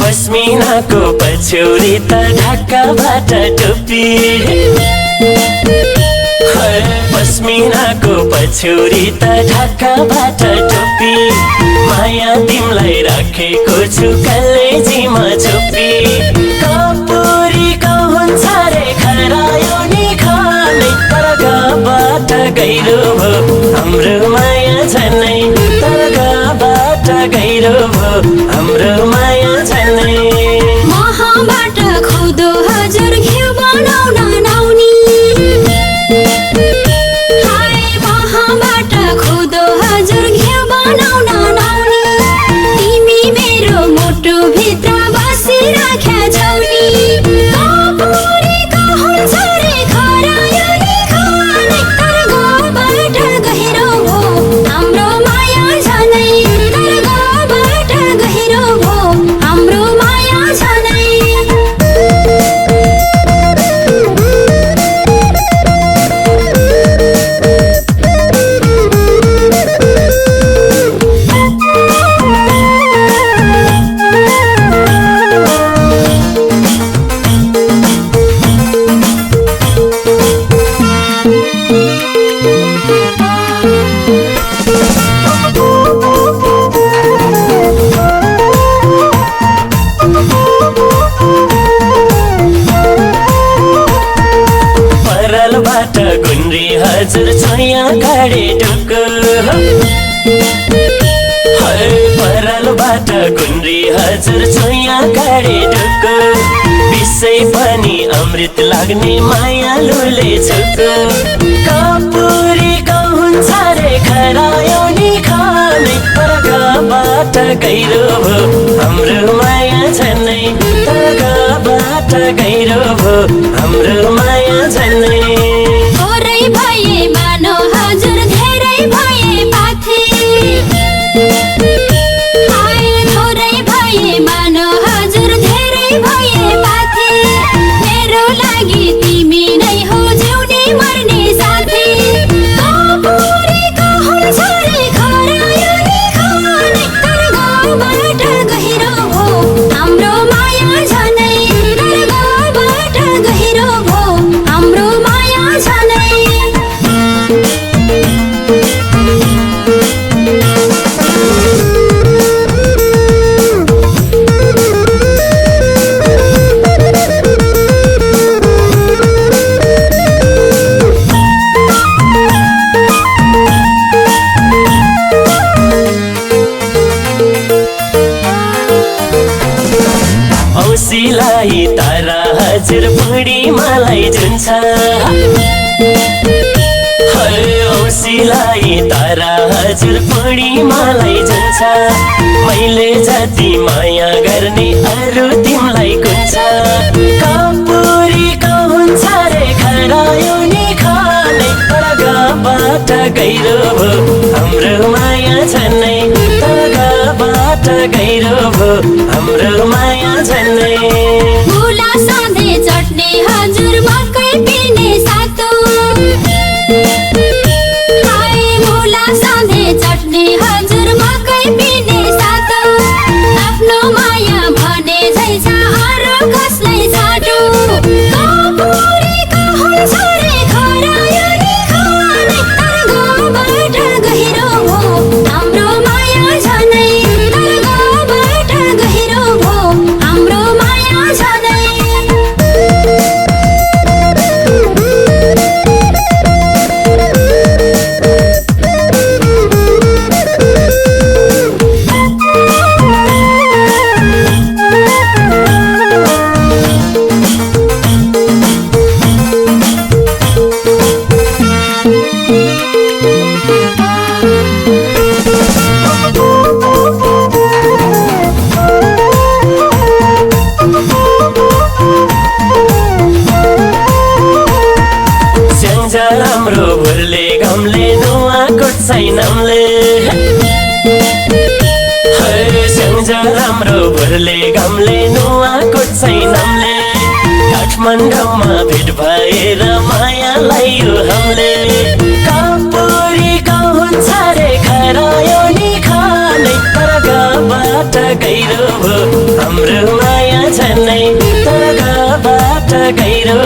पस्मिनाको पछ्यौरी त ढाकाबाट टोपी पस्मिनाको पछ्यौरी त ढाकाबाट टोपी माया तिमलाई राखेको छु कलेजीमा छोपी कपुरीको हुन्छ रे खरायो नि खाने तर गाबाट गहिरो भयो हाम्रो माया झनै तर गाबाट गहिरो भयो हाम्रो माया झनै महाबाट खुदो हजुर घिउ बनाउन नाउनी हाय महाबाट खुदो हजुर घिउ बनाउन नाउनी तिमी मेरो मुटु भित्र बसिराख्या छौनी कपुरीको हुन्छ रे खरायो नि खाने तर गाबाट गहिरो भयो हाम्रो माया झनै तर गाबाट गहिरो भयो हाम्रो माया झनै परलबाट गुन्द्री हजुर छोया गाडे ढुक्क परलबाट गुन्द्री हजुर छोया गाडे ढुक्क विषै पनि अमृत लाग्ने मायालुले झुक्क कपुरीको हुन्छ रे खरायो नि खाने तर गाबाट गहिरो भयो हाम्रो माया झनै तर गाबाट गहिरो भयो हाम्रो माया झनै थोरै भए मानो हजुर धेरै भए पाथे हाय थोरै भए मानो हजुर धेरै भए पाथे मेरो लागि तिमी नै हो जिउने मर्ने साथी कपुरीको हुन्छ रे खरायो नि खाने तर गाबाट गहिरो भयो हाम्रो माया झनै तर गाबाट गहिरो भयो हाम्रो माया झनै औसीलाई तारा हजुर पूर्णिमालाई जुन्छ औसीलाई तारा हजुर पूर्णिमालाई जुन्छ मैले जति माया गर्ने अरू तिमलाई कुन्छ कपुरीको हुन्छ रे खरायो नि खाने तर गाबाट गहिरो भयो हाम्रो माया झनै तर गाबाट गहिरो भयो हाम्रो माया झनै मुला सधैँ चट्ने हजुर मकै पिने सातो हाय मुला सधैँ चट्ने हजुर मकै पिने सातो आफ्नो माया भने झै छ अरू कसलाई छाटो कपुरीको हुन्छ रे खरायो नि खाने तर गाबाट गहिरो भयो हाम्रो माया झनै तर गाबाट गहिरो भयो हाम्रो माया सैनमले स्याउजा राम्रो भुरले घामले नुवाकोट सैनमले काठमाडौँमा भेट भएर माया लायो हमले कापुरीको हुन्छ रे खरायो नि खाने तर गाबाट गहिरो भो हाम्रो माया झनै तर गाबाट गहिरो